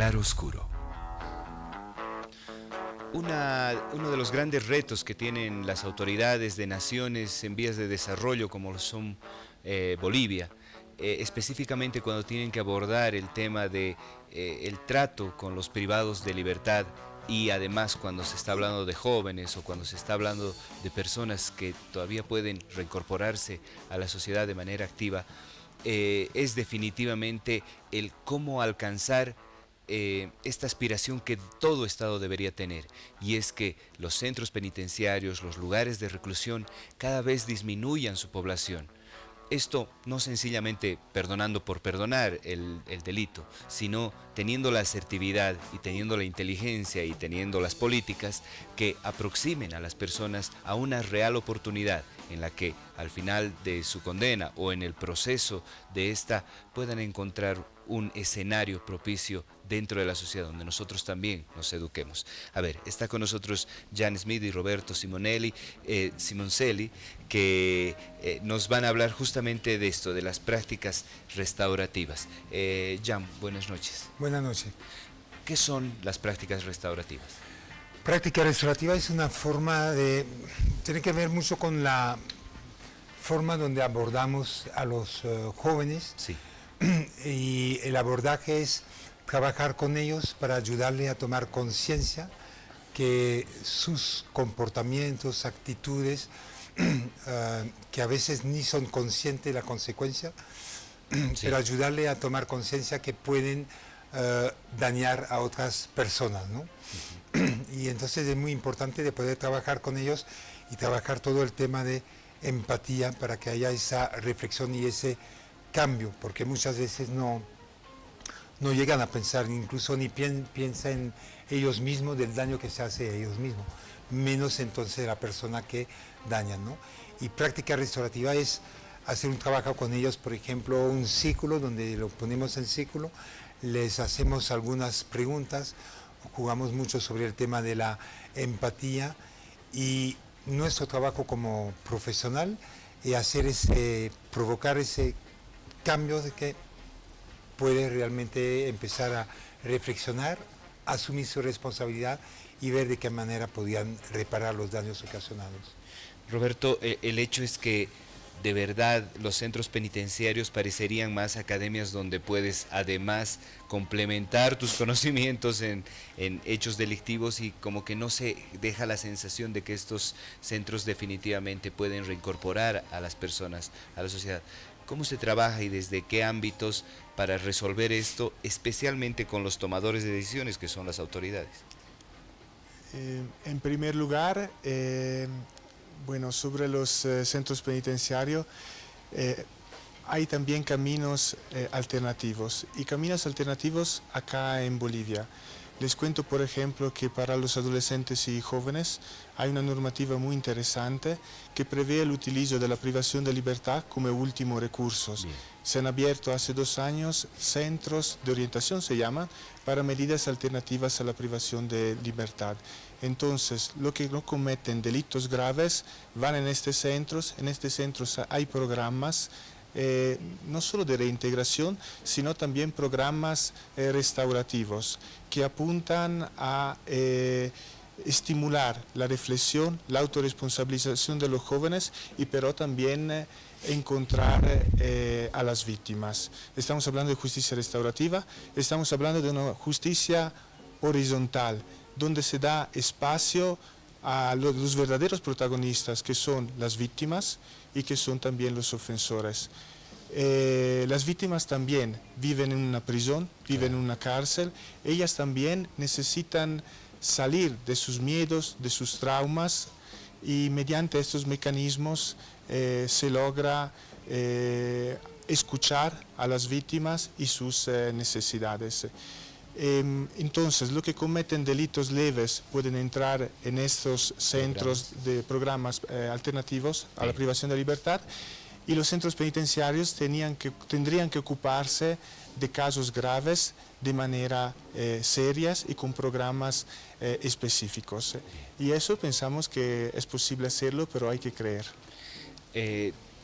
Claroscuro. Uno de los grandes retos que tienen las autoridades de naciones en vías de desarrollo como lo son Bolivia, específicamente cuando tienen que abordar el tema de el trato con los privados de libertad, y además cuando se está hablando de jóvenes o cuando se está hablando de personas que todavía pueden reincorporarse a la sociedad de manera activa, es definitivamente el cómo alcanzar esta aspiración que todo Estado debería tener, y es que los centros penitenciarios, los lugares de reclusión cada vez disminuyan su población. Esto no sencillamente perdonando por perdonar el delito, sino teniendo la asertividad y teniendo la inteligencia y teniendo las políticas que aproximen a las personas a una real oportunidad en la que al final de su condena o en el proceso de esta puedan encontrar un escenario propicio dentro de la sociedad donde nosotros también nos eduquemos. A ver, está con nosotros Jan Smith y Roberto Simoncelli, que nos van a hablar justamente de esto, de las prácticas restaurativas. Jan, buenas noches. Buenas noches. ¿Qué son las prácticas restaurativas? Práctica restaurativa es una forma de... tiene que ver mucho con la forma donde abordamos a los jóvenes. Sí. Y el abordaje es trabajar con ellos para ayudarle a tomar conciencia que sus comportamientos, actitudes, que a veces ni son conscientes de la consecuencia, sí, pero ayudarle a tomar conciencia que pueden dañar a otras personas, ¿no? Y entonces es muy importante de poder trabajar con ellos y trabajar todo el tema de empatía para que haya esa reflexión y ese cambio, porque muchas veces no llegan a pensar, incluso ni piensan en ellos mismos, del daño que se hace a ellos mismos, menos entonces la persona que dañan, ¿no? Y práctica restaurativa es hacer un trabajo con ellos, por ejemplo, un círculo donde lo ponemos en círculo, les hacemos algunas preguntas, jugamos mucho sobre el tema de la empatía, y nuestro trabajo como profesional es hacer provocar ese cambio de que puede realmente empezar a reflexionar, asumir su responsabilidad y ver de qué manera podían reparar los daños ocasionados. Roberto, el hecho es que de verdad los centros penitenciarios parecerían más academias donde puedes además complementar tus conocimientos en hechos delictivos, y como que no se deja la sensación de que estos centros definitivamente pueden reincorporar a las personas a la sociedad. ¿Cómo se trabaja y desde qué ámbitos para resolver esto, especialmente con los tomadores de decisiones que son las autoridades? En primer lugar, sobre los centros penitenciarios, hay también caminos alternativos, y caminos alternativos acá en Bolivia. Les cuento, por ejemplo, que para los adolescentes y jóvenes hay una normativa muy interesante que prevé el utilizo de la privación de libertad como último recurso. Se han abierto hace 2 años centros de orientación, se llaman, para medidas alternativas a la privación de libertad. Entonces, los que no cometen delitos graves van en estos centros hay programas no solo de reintegración, sino también programas restaurativos que apuntan a estimular la reflexión, la autorresponsabilización de los jóvenes, y pero también encontrar a las víctimas. Estamos hablando de justicia restaurativa, estamos hablando de una justicia horizontal, donde se da espacio a los verdaderos protagonistas, que son las víctimas y que son también los ofensores. Las víctimas también viven en una prisión, viven en una cárcel, ellas también necesitan salir de sus miedos, de sus traumas, y mediante estos mecanismos se logra escuchar a las víctimas y sus necesidades. Entonces, los que cometen delitos leves pueden entrar en estos centros de programas alternativos a la privación de libertad, y los centros penitenciarios tendrían que ocuparse de casos graves de manera serias y con programas específicos. Y eso pensamos que es posible hacerlo, pero hay que creer.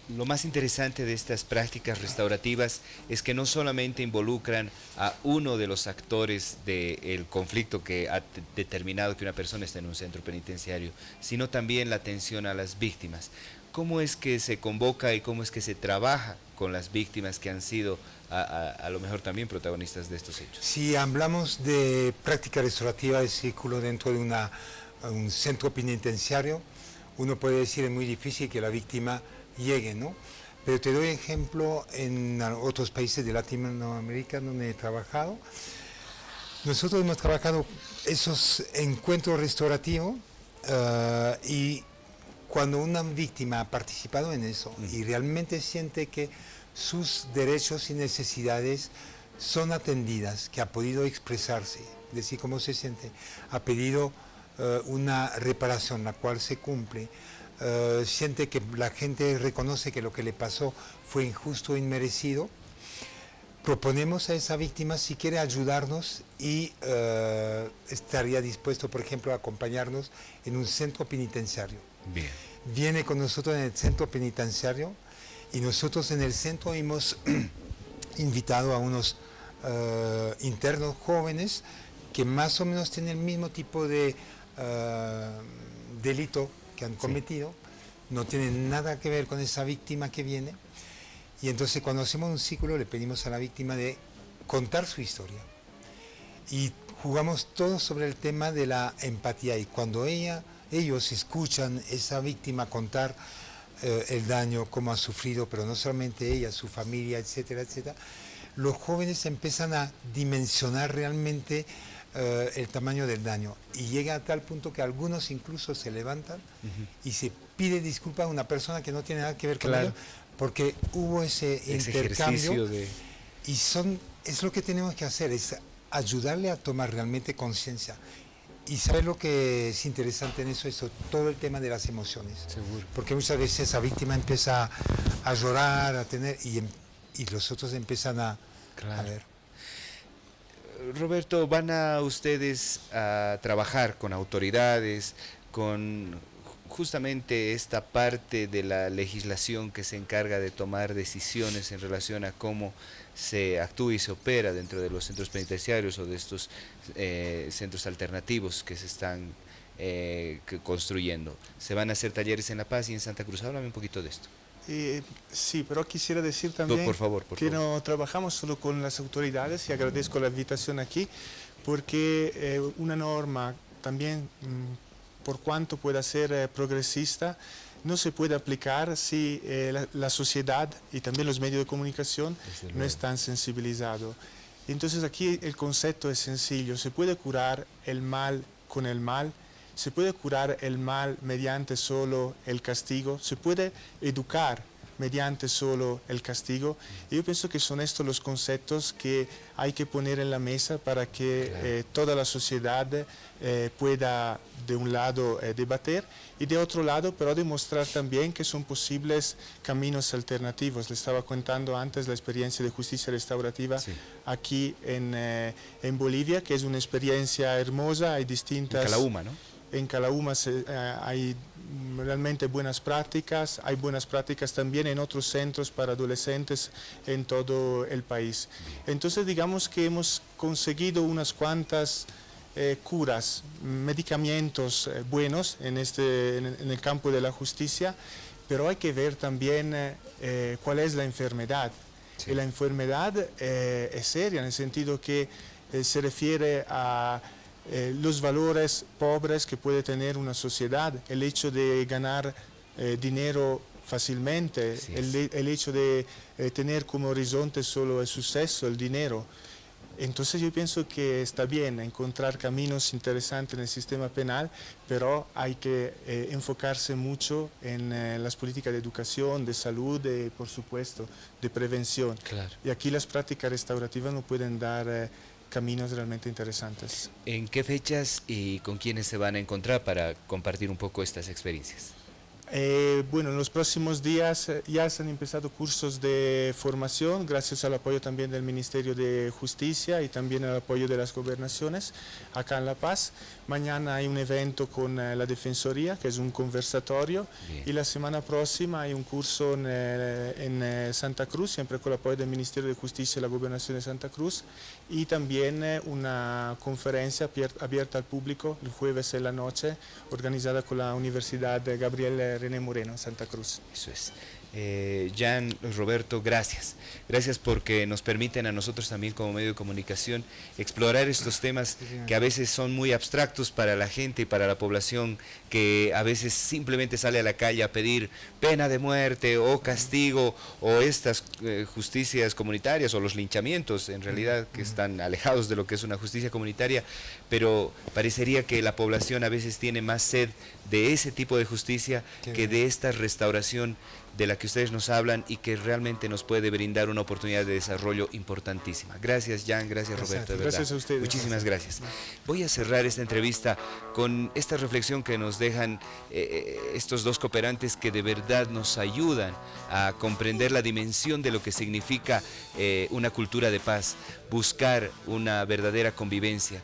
Lo más interesante de estas prácticas restaurativas es que no solamente involucran a uno de los actores del conflicto que ha determinado que una persona esté en un centro penitenciario, sino también la atención a las víctimas. ¿Cómo es que se convoca y cómo es que se trabaja con las víctimas que han sido a lo mejor también protagonistas de estos hechos? Si hablamos de práctica restaurativa de círculo dentro de un centro penitenciario, uno puede decir es muy difícil que la víctima llegue, ¿no? Pero te doy ejemplo en otros países de Latinoamérica donde he trabajado. Nosotros hemos trabajado esos encuentros restaurativos y cuando una víctima ha participado en eso y realmente siente que sus derechos y necesidades son atendidas, que ha podido expresarse, decir cómo se siente, ha pedido una reparación, la cual se cumple, siente que la gente reconoce que lo que le pasó fue injusto e inmerecido, proponemos a esa víctima si quiere ayudarnos y estaría dispuesto, por ejemplo, a acompañarnos en un centro penitenciario. Bien. Viene con nosotros en el centro penitenciario y nosotros en el centro hemos invitado a unos internos jóvenes que más o menos tienen el mismo tipo de delito que han cometido, no tienen nada que ver con esa víctima que viene, y entonces cuando hacemos un círculo le pedimos a la víctima de contar su historia y jugamos todo sobre el tema de la empatía, y cuando ellos escuchan esa víctima contar el daño, cómo ha sufrido, pero no solamente ella, su familia, etcétera, etcétera, los jóvenes empiezan a dimensionar realmente el tamaño del daño, y llega a tal punto que algunos incluso se levantan y se pide disculpas a una persona que no tiene nada que ver con ello, porque hubo ese intercambio y es lo que tenemos que hacer, es ayudarle a tomar realmente conciencia. Y ¿sabes lo que es interesante en eso? Es todo el tema de las emociones. Seguro. Porque muchas veces esa víctima empieza a llorar, a tener, y los otros empiezan a ver. Roberto, ¿van a ustedes a trabajar con autoridades, con justamente esta parte de la legislación que se encarga de tomar decisiones en relación a cómo se actúa y se opera dentro de los centros penitenciarios o de estos centros alternativos que se están construyendo? ¿Se van a hacer talleres en La Paz y en Santa Cruz? Háblame un poquito de esto. Sí, pero quisiera decir también por favor. No trabajamos solo con las autoridades, y agradezco la invitación aquí, porque una norma también, por cuanto pueda ser progresista, no se puede aplicar si la sociedad y también los medios de comunicación no están sensibilizados. Entonces aquí el concepto es sencillo: se puede curar el mal con el mal, se puede curar el mal mediante solo el castigo, se puede educar mediante solo el castigo. Y yo pienso que son estos los conceptos que hay que poner en la mesa para que toda la sociedad pueda, de un lado, debatir, y de otro lado, pero demostrar también que son posibles caminos alternativos. Le estaba contando antes la experiencia de justicia restaurativa aquí en Bolivia, que es una experiencia hermosa. Hay distintas... En Calauma, ¿no? En Calauma hay realmente buenas prácticas, hay buenas prácticas también en otros centros para adolescentes en todo el país. Entonces digamos que hemos conseguido unas cuantas curas, medicamentos buenos en el campo de la justicia, pero hay que ver también cuál es la enfermedad. Y la enfermedad es seria, en el sentido que se refiere a los valores pobres que puede tener una sociedad, el hecho de ganar dinero fácilmente, el hecho de tener como horizonte solo el suceso, el dinero. Entonces yo pienso que está bien encontrar caminos interesantes en el sistema penal, pero hay que enfocarse mucho en las políticas de educación, de salud, por supuesto, de prevención. Claro. Y aquí las prácticas restaurativas nos pueden dar caminos realmente interesantes. ¿En qué fechas y con quiénes se van a encontrar para compartir un poco estas experiencias? Bueno, en los próximos días ya se han empezado cursos de formación gracias al apoyo también del Ministerio de Justicia y también al apoyo de las gobernaciones acá en La Paz. Mañana hay un evento con la Defensoría, que es un conversatorio. Bien. Y la semana próxima hay un curso en Santa Cruz, siempre con el apoyo del Ministerio de Justicia y la Gobernación de Santa Cruz, y también una conferencia abierta al público el jueves en la noche, organizada con la Universidad Gabriel René Moreno en Santa Cruz. Eso es. Jan, Roberto, gracias. Gracias porque nos permiten a nosotros también como medio de comunicación explorar estos temas que a veces son muy abstractos para la gente y para la población, que a veces simplemente sale a la calle a pedir pena de muerte o castigo o estas justicias comunitarias o los linchamientos, en realidad, que están alejados de lo que es una justicia comunitaria, pero parecería que la población a veces tiene más sed de ese tipo de justicia que de esta restauración de la que ustedes nos hablan y que realmente nos puede brindar una oportunidad de desarrollo importantísima. Gracias, Jan, gracias, Roberto, de verdad. Gracias a ustedes. Muchísimas gracias. Voy a cerrar esta entrevista con esta reflexión que nos dejan estos dos cooperantes que de verdad nos ayudan a comprender la dimensión de lo que significa una cultura de paz, buscar una verdadera convivencia.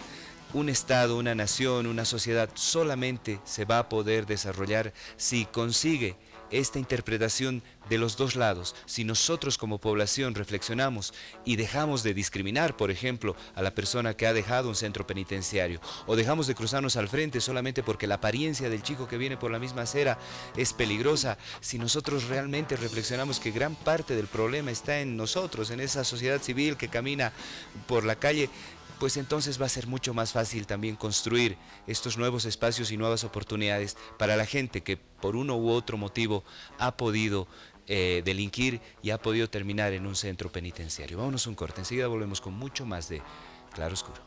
Un Estado, una nación, una sociedad solamente se va a poder desarrollar si consigue esta interpretación de los dos lados. Si nosotros como población reflexionamos y dejamos de discriminar, por ejemplo, a la persona que ha dejado un centro penitenciario, o dejamos de cruzarnos al frente solamente porque la apariencia del chico que viene por la misma acera es peligrosa, si nosotros realmente reflexionamos que gran parte del problema está en nosotros, en esa sociedad civil que camina por la calle, pues entonces va a ser mucho más fácil también construir estos nuevos espacios y nuevas oportunidades para la gente que por uno u otro motivo ha podido delinquir y ha podido terminar en un centro penitenciario. Vámonos a un corte, enseguida volvemos con mucho más de Claro Oscuro.